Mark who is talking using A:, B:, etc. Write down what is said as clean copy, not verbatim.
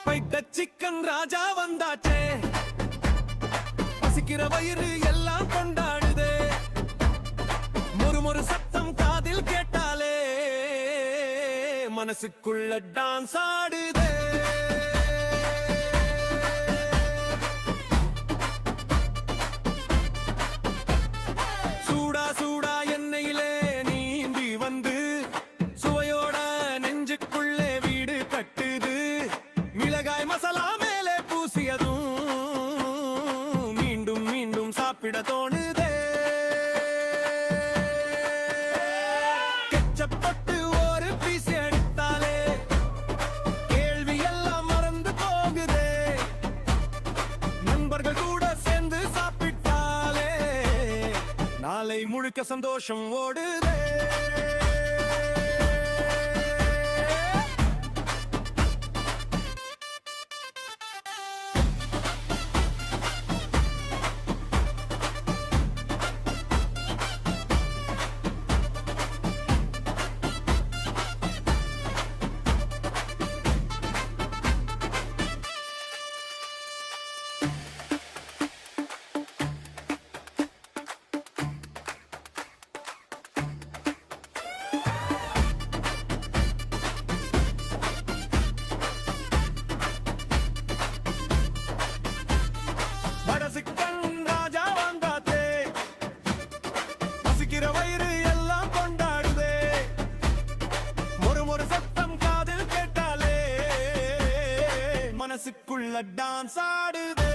A: பைட்ட chicken ராஜா வந்தாச்சே, பசிக்கிற வயிறு எல்லாம் கொண்டாடுதே, ஒரு சத்தம் காதில் கேட்டாலே மனசுக்குள்ள டான்ஸ் ஆடுதே. சூடா சூடா எண்ணெயிலே நீந்தி வந்து சுவையோட நெஞ்சுக்குள்ளே வீடு கட்டுது. மிளகாய் மசாலா மேலே பூசியதும் மீண்டும் மீண்டும் சாப்பிட தோணுதே. கெச்சப்பட்டு ஒரு பீஸ் எடுத்தாலே கேள்வி எல்லாம் மறந்து போகுதே. நண்பர்கள் கூட சேர்ந்து சாப்பிட்டாலே நாளை முழுக்க சந்தோஷம் ஓடுதே. சிக்கன் ராஜா வந்தாத்தே, பசிக்கிற வயிறு எல்லாம் கொண்டாடுதே. ஒரு சத்தம் காதில் கேட்டாலே மனசுக்குள்ள டான்ஸ் ஆடுதே.